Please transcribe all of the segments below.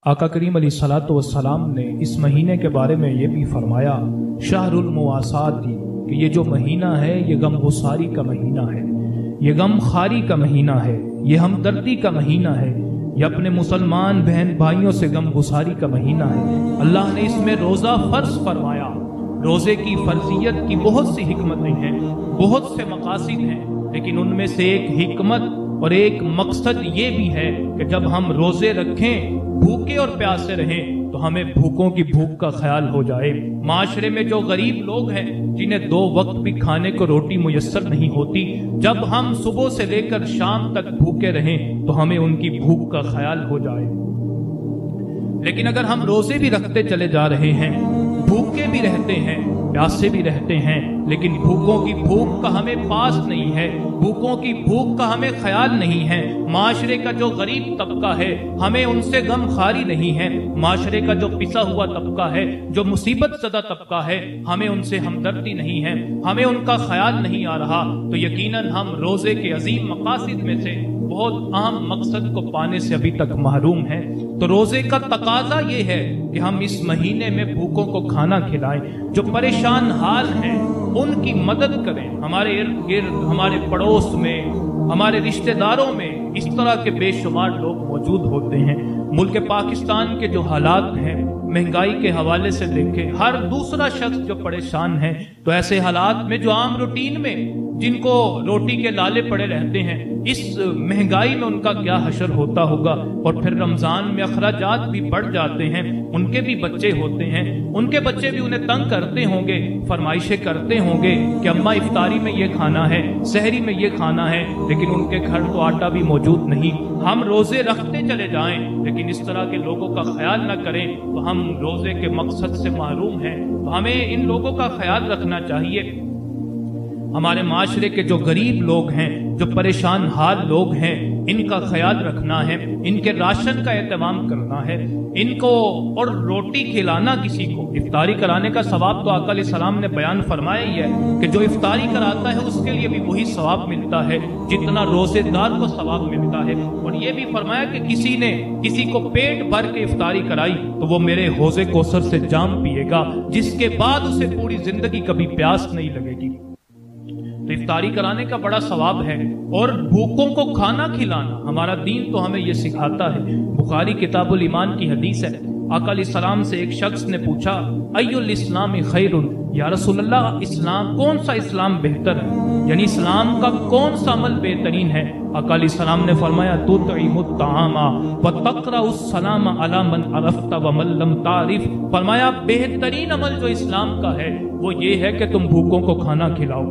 آقا کریم علیہ الصلوۃ والسلام نے اس مہینے کے بارے میں یہ بھی فرمایا شہر المواسات کہ یہ جو مہینہ ہے یہ غم گساری کا مہینہ ہے، یہ غم خاری کا مہینہ ہے، یہ ہمدردی کا مہینہ ہے، یہ اپنے مسلمان بہن بھائیوں سے غم گساری کا مہینہ ہے۔ اللہ نے اس میں روزہ فرض فرمایا۔ روزے کی فرضیت کی بہت سی حکمتیں ہیں، بہت سے مقاصد ہیں، لیکن ان میں سے ایک حکمت اور ایک مقصد یہ بھی ہے کہ جب ہم روزے رکھیں، بھوکے اور پیاسے رہیں تو ہمیں بھوکوں کی بھوک کا خیال ہو جائے۔ معاشرے میں جو غریب لوگ ہیں جنہیں 2 وقت بھی کھانے کو روٹی میسر نہیں ہوتی، جب ہم صبح سے لے کر شام تک بھوکے رہیں تو ہمیں ان کی بھوک کا خیال ہو جائے۔ لیکن اگر ہم روزے بھی رکھتے چلے جا رہے ہیں، بھوکے بھی رہتے ہیں، پیاسے بھی رہتے ہیں، لیکن بھوکوں کی بھوک کا ہمیں پاس نہیں ہے، بھوکوں کی بھوک کا ہمیں خیال نہیں ہے، معاشرے کا جو غریب طبقہ ہے ہمیں ان سے غم خاری نہیں ہے، معاشرے کا جو پسا ہوا طبقہ ہے، جو مصیبت زدہ طبقہ ہے، ہمیں ان سے ہمدردی نہیں ہے، ہمیں ان کا خیال نہیں آ رہا، تو یقیناً ہم روزے کے عظیم مقاصد میں سے بہت اہم مقصد کو پانے سے ابھی تک محروم ہیں۔ تو روزے کا تقاضا یہ ہے کہ ہم اس مہینے میں بھوکوں کو کھانا کھلائیں، جو پریشان حال ہیں ان کی مدد کریں۔ ہمارے ارد گرد، ہمارے پڑوس میں، ہمارے رشتہ داروں میں اس طرح کے بے شمار لوگ موجود ہوتے ہیں۔ ملک پاکستان کے جو حالات ہیں، مہنگائی کے حوالے سے دیکھیں، ہر دوسرا شخص جو پریشان ہے، تو ایسے حالات میں جو عام روٹین میں جن کو روٹی کے لالے پڑے رہتے ہیں، اس مہنگائی میں ان کا کیا حشر ہوتا ہوگا۔ اور پھر رمضان میں اخراجات بھی بڑھ جاتے ہیں، ان کے بھی بچے ہوتے ہیں، ان کے بچے بھی انہیں تنگ کرتے ہوں گے، فرمائشیں کرتے ہوں گے کہ اماں افطاری میں یہ کھانا ہے، سحری میں یہ کھانا ہے، لیکن ان کے گھر تو آٹا بھی موجود نہیں۔ ہم روزے رکھتے چلے جائیں لیکن اس طرح کے لوگوں کا خیال نہ کریں تو ہم روزے کے مقصد سے محروم ہیں۔ تو ہمیں ان لوگوں کا خیال رکھنا چاہیے۔ ہمارے معاشرے کے جو غریب لوگ ہیں، جو پریشان حال لوگ ہیں، ان کا خیال رکھنا ہے، ان کے راشن کا اہتمام کرنا ہے، ان کو اور روٹی کھلانا کسی کو۔ افطاری کرانے کا ثواب تو آقا علیہ السلام نے بیان فرمایا ہی ہے کہ جو افطاری کراتا ہے اس کے لیے بھی وہی ثواب ملتا ہے جتنا روزے دار کو ثواب ملتا ہے۔ اور یہ بھی فرمایا کہ کسی نے کسی کو پیٹ بھر کے افطاری کرائی تو وہ میرے حوض کوثر سے جام پیے گا، جس کے بعد اسے پوری زندگی کبھی پیاس نہیں لگے گی۔ تو افطاری کرانے کا بڑا ثواب ہے، اور بھوکوں کو کھانا کھلانا ہمارا دین تو ہمیں یہ سکھاتا ہے۔ بخاری کتاب الایمان کی حدیث ہے، آقا علیہ السلام سے ایک شخص نے پوچھا ای الاسلام خیر، یا رسول اللہ اسلام کون سا اسلام بہتر ہے، یعنی اسلام کا کون سا عمل بہترین ہے؟ آقا علیہ السلام نے فرمایا تطعم الطعام وتقرأ السلام علی من عرفت ومن لم تعرف۔ فرمایا بہترین عمل جو اسلام کا ہے وہ یہ ہے کہ تم بھوکوں کو کھانا کھلاؤ،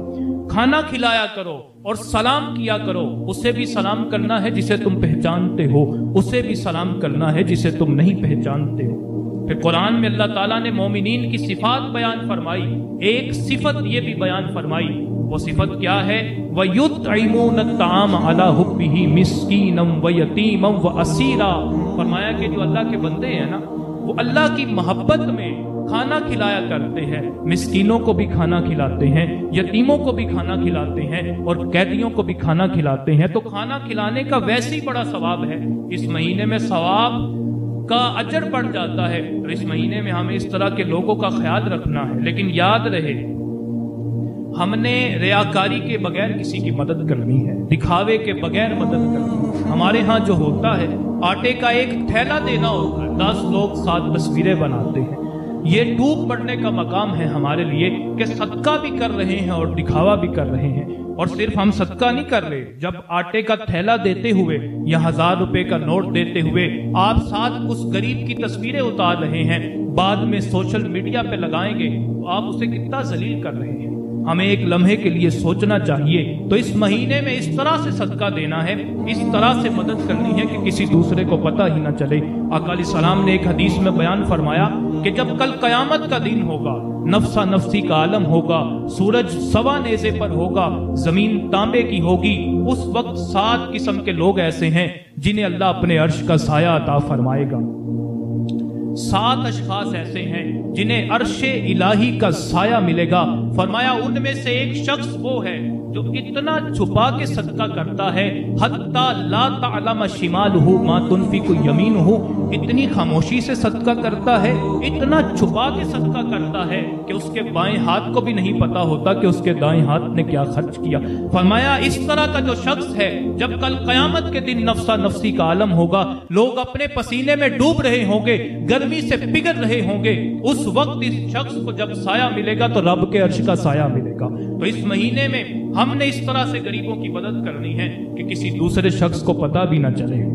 کھانا کھلایا کرو اور سلام کیا کرو۔ اسے بھی سلام کرنا ہے جسے تم پہچانتے ہو، اسے بھی سلام کرنا ہے جسے تم نہیں پہچانتے ہو۔ پھر قرآن میں اللہ تعالیٰ نے مومنین کی صفات بیان فرمائی، ایک صفت یہ بھی بیان فرمائی، وہ صفت کیا ہے؟ وَيُطْعِمُونَ الطَّعَامَ عَلَىٰ حُبِّهِ مِسْكِينًا وَيَتِيمًا وَأَسِيرًا۔ فرمایا کہ جو اللہ کے بندے ہیں نا، وہ اللہ کی محبت میں کھانا کھلایا کرتے ہیں، مسکینوں کو بھی کھانا کھلاتے ہیں، یتیموں کو بھی کھانا کھلاتے ہیں، اور قیدیوں کو بھی کھانا کھلاتے ہیں۔ تو کھانا کھلانے کا ویسے ہی بڑا ثواب ہے، اس مہینے میں ثواب کا اجر بڑھ جاتا ہے۔ تو اس مہینے میں ہمیں اس طرح کے لوگوں کا خیال رکھنا ہے، لیکن یاد رہے ہم نے ریاکاری کے بغیر کسی کی مدد کرنی ہے، دکھاوے کے بغیر مدد کرنی ہے۔ ہمارے ہاں جو ہوتا ہے آٹے کا ایک تھیلا دینا ہوتا ہے، 10 لوگ 7 تصویریں بناتے ہیں۔ یہ ڈوب پڑنے کا مقام ہے ہمارے لیے کہ صدقہ بھی کر رہے ہیں اور دکھاوا بھی کر رہے ہیں۔ اور صرف ہم صدقہ نہیں کر رہے، جب آٹے کا تھیلا دیتے ہوئے یا 1000 روپے کا نوٹ دیتے ہوئے آپ ساتھ اس غریب کی تصویریں اتار رہے ہیں، بعد میں سوشل میڈیا پہ لگائیں گے تو آپ اسے کتنا ذلیل کر رہے ہیں۔ ہمیں ایک لمحے کے لیے سوچنا چاہیے۔ تو اس مہینے میں اس طرح سے صدقہ دینا ہے، اس طرح سے مدد کرنی ہے کہ کسی دوسرے کو پتہ ہی نہ چلے۔ آقا علیہ السلام نے ایک حدیث میں بیان فرمایا کہ جب کل قیامت کا دن ہوگا، نفسا نفسی کا عالم ہوگا، سورج سوا نیزے پر ہوگا، زمین تانبے کی ہوگی، اس وقت 7 قسم کے لوگ ایسے ہیں جنہیں اللہ اپنے عرش کا سایہ عطا فرمائے گا۔ 7 اشخاص ایسے ہیں جنہیں عرش الہی کا سایہ ملے گا۔ فرمایا ان میں سے ایک شخص وہ ہے جو اتنا چھپا کے صدقہ کرتا ہے حتی لا تعلم شمالہ ما تنفق یمینہ، اتنی خاموشی سے صدقہ کرتا ہے، اتنا چھپا کے صدقہ کرتا ہے کہ اس کے بائیں ہاتھ کو بھی نہیں پتا ہوتا کہ اس کے دائیں ہاتھ نے کیا خرچ کیا۔ فرمایا اس طرح کا جو شخص ہے، جب کل قیامت کے دن نفسا نفسی کا عالم ہوگا، لوگ اپنے پسینے میں ڈوب رہے ہوں گے، گرمی سے پگھل رہے ہوں گے، اس وقت اس شخص کو جب سایہ ملے گا تو رب کے عرش کا سایہ ملے گا۔ تو اس مہینے میں ہم نے اس طرح سے غریبوں کی مدد کرنی ہے کہ کسی دوسرے شخص کو پتہ بھی نہ چلے۔